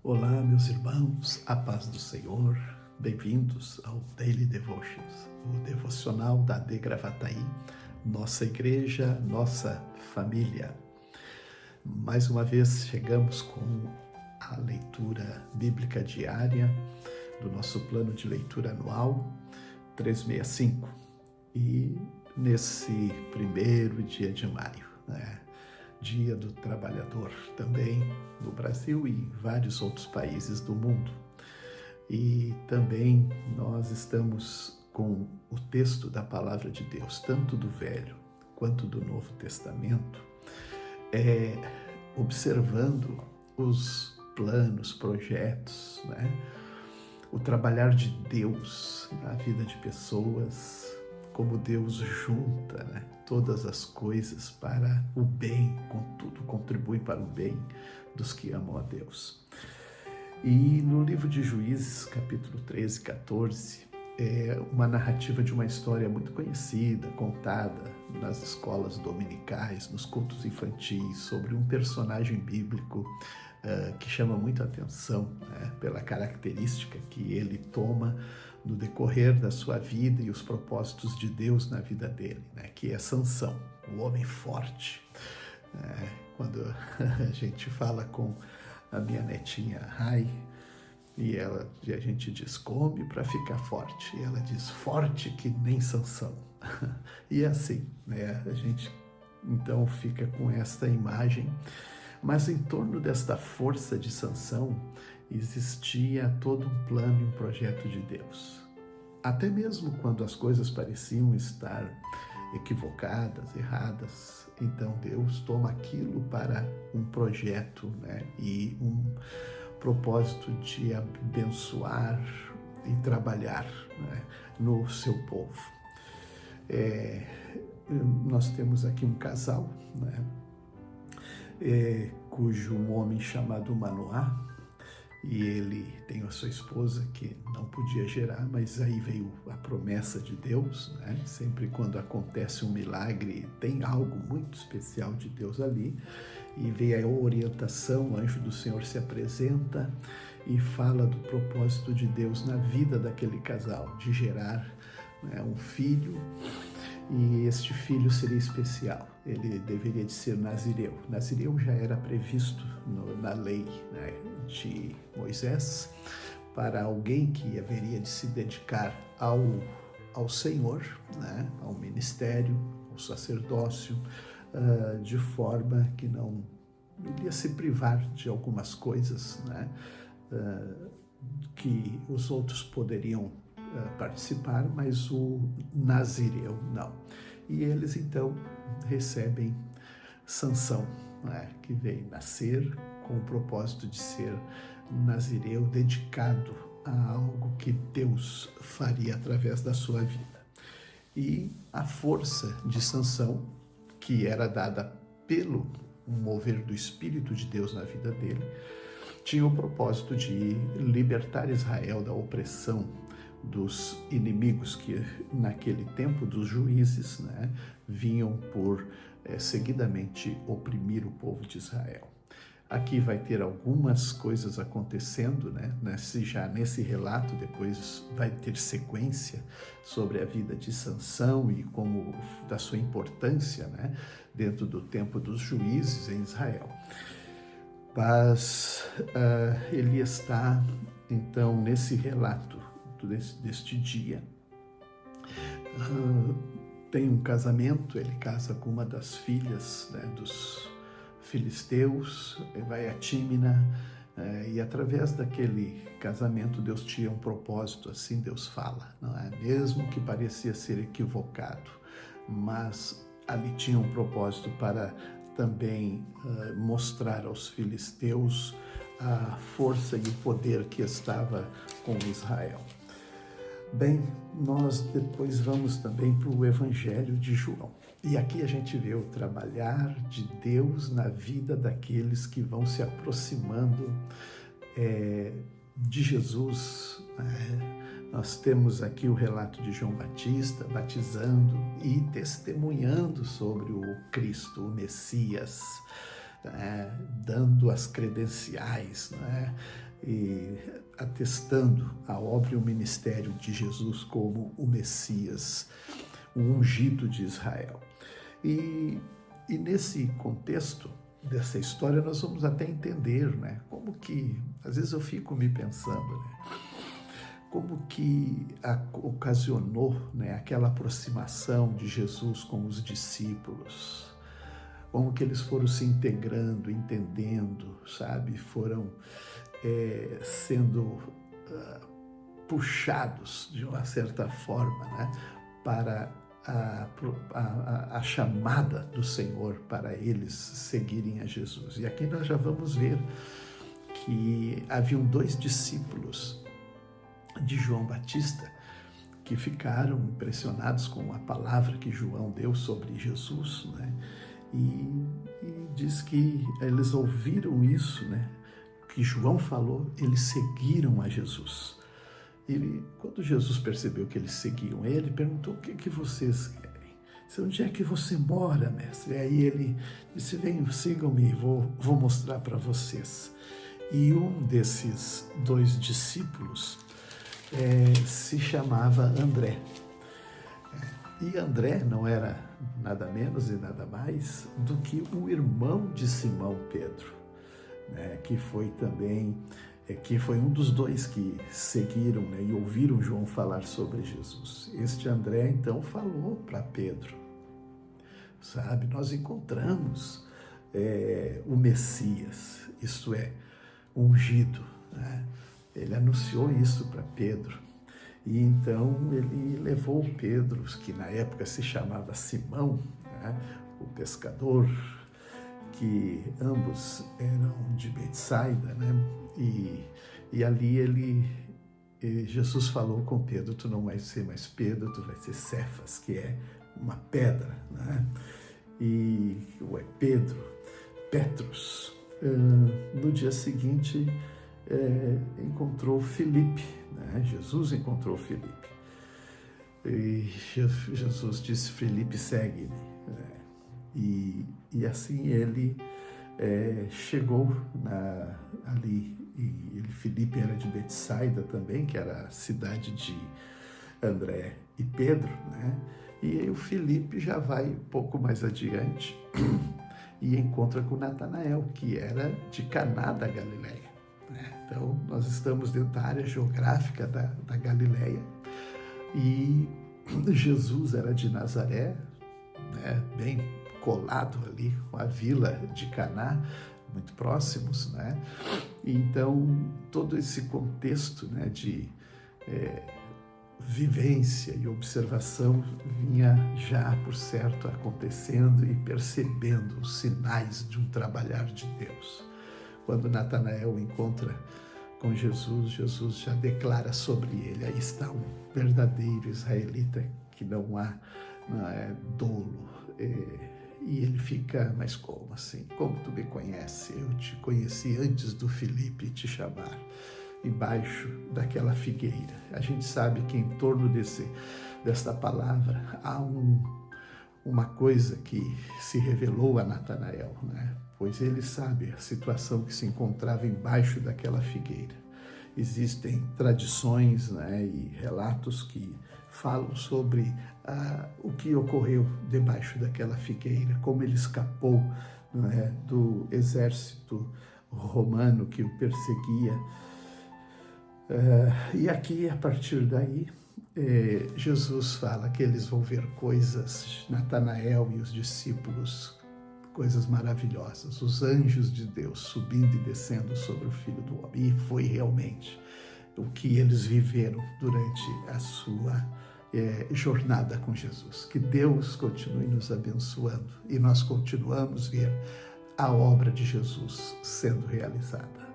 Olá, meus irmãos, a paz do Senhor, bem-vindos ao Daily Devotions, o devocional da AD Gravataí, nossa igreja, nossa família. Mais uma vez chegamos com a leitura bíblica diária do nosso plano de leitura anual 365 e nesse primeiro dia de maio, Dia do Trabalhador também no Brasil e em vários outros países do mundo. E também nós estamos com o texto da Palavra de Deus, tanto do Velho quanto do Novo Testamento, observando os planos, projetos, o trabalhar de Deus na vida de pessoas, como Deus junta todas as coisas para o bem, contudo contribui para o bem dos que amam a Deus. E no livro de Juízes, capítulo 13 e 14, é uma narrativa de uma história muito conhecida, contada nas escolas dominicais, nos cultos infantis, sobre um personagem bíblico que chama muita atenção pela característica que ele toma no decorrer da sua vida e os propósitos de Deus na vida dele, que é Sansão, o homem forte. Quando a gente fala com a minha netinha Rai, e a gente diz, come para ficar forte, e ela diz, forte que nem Sansão. E é assim, a gente então fica com esta imagem, mas em torno desta força de Sansão existia todo um plano e um projeto de Deus. Até mesmo quando as coisas pareciam estar equivocadas, erradas, então Deus toma aquilo para um projeto e um propósito de abençoar e trabalhar no seu povo. Nós temos aqui um casal, cujo homem chamado Manoá, e ele tem a sua esposa que não podia gerar, mas aí veio a promessa de Deus, Sempre quando acontece um milagre, tem algo muito especial de Deus ali, e veio a orientação, o anjo do Senhor se apresenta e fala do propósito de Deus na vida daquele casal, de gerar um filho, e este filho seria especial, ele deveria de ser nazireu. Nazireu já era previsto na lei de Moisés, para alguém que haveria de se dedicar ao Senhor, ao ministério, ao sacerdócio, de forma que não iria se privar de algumas coisas que os outros poderiam participar, mas o nazireu não. E eles então recebem Sansão, que veio nascer com o propósito de ser nazireu, dedicado a algo que Deus faria através da sua vida. E a força de Sansão, que era dada pelo mover do Espírito de Deus na vida dele, tinha o propósito de libertar Israel da opressão dos inimigos que naquele tempo dos juízes vinham por seguidamente oprimir o povo de Israel. Aqui vai ter algumas coisas acontecendo, já nesse relato, depois vai ter sequência sobre a vida de Sansão e como da sua importância dentro do tempo dos juízes em Israel. Mas ele está então nesse relato deste dia. Tem um casamento, ele casa com uma das filhas dos filisteus, vai a Tímina, e através daquele casamento Deus tinha um propósito, assim Deus fala, mesmo que parecia ser equivocado, mas ali tinha um propósito para também mostrar aos filisteus a força e o poder que estava com Israel. Bem, nós depois vamos também para o Evangelho de João. E aqui a gente vê o trabalhar de Deus na vida daqueles que vão se aproximando de Jesus. Nós temos aqui o relato de João Batista batizando e testemunhando sobre o Cristo, o Messias, dando as credenciais, e atestando a obra e o ministério de Jesus como o Messias, o ungido de Israel. E nesse contexto dessa história nós vamos até entender, né, como que, às vezes eu fico me pensando, né, como que ocasionou, né, aquela aproximação de Jesus com os discípulos, como que eles foram se integrando, entendendo, sabe, foram sendo puxados de uma certa forma, né, para a chamada do Senhor para eles seguirem a Jesus. E aqui nós já vamos ver que haviam 2 discípulos de João Batista que ficaram impressionados com a palavra que João deu sobre Jesus, né? E diz que eles ouviram isso, né, que João falou, eles seguiram a Jesus. Quando Jesus percebeu que eles seguiam ele, perguntou: o que vocês querem? Disse: onde é que você mora, mestre? E aí ele disse: venham, sigam-me, vou mostrar para vocês. E um desses 2 discípulos se chamava André. E André não era nada menos e nada mais do que o irmão de Simão Pedro, né, que foi também... que foi um dos 2 que seguiram, né, e ouviram João falar sobre Jesus. Este André, então, falou para Pedro, sabe, nós encontramos o Messias, isto é, ungido, né? Ele anunciou isso para Pedro. E então ele levou Pedro, que na época se chamava Simão, né, o pescador, que ambos eram de Betsaida, né? E ali Jesus falou com Pedro: tu não vai ser mais Pedro, tu vai ser Cefas, que é uma pedra, né? Ou é Pedro, Petrus. No dia seguinte encontrou Filipe, né? Jesus encontrou Filipe. E Jesus disse: Filipe, segue-me. E assim ele chegou ali, e Filipe era de Betsaida também, que era a cidade de André e Pedro, né? E aí o Filipe já vai um pouco mais adiante e encontra com Natanael, que era de Caná da Galileia, né? Então nós estamos dentro da área geográfica da Galileia, e Jesus era de Nazaré, né? Bem colado ali com a vila de Caná, muito próximos, né? Então, todo esse contexto, né, de vivência e observação vinha já, por certo, acontecendo e percebendo os sinais de um trabalhar de Deus. Quando Natanael encontra com Jesus, Jesus já declara sobre ele: aí está um verdadeiro israelita que não é dolo. E ele fica: mas como assim? Como tu me conhece? Eu te conheci antes do Filipe te chamar, embaixo daquela figueira. A gente sabe que em torno desta palavra há uma coisa que se revelou a Natanael, né? Pois ele sabe a situação que se encontrava embaixo daquela figueira. Existem tradições, né, e relatos que falam sobre o que ocorreu debaixo daquela figueira, como ele escapou, né, do exército romano que o perseguia. E aqui, a partir daí, Jesus fala que eles vão ver coisas, Natanael e os discípulos, coisas maravilhosas, os anjos de Deus subindo e descendo sobre o Filho do Homem. E foi realmente o que eles viveram durante a sua jornada com Jesus. Que Deus continue nos abençoando e nós continuamos a ver a obra de Jesus sendo realizada.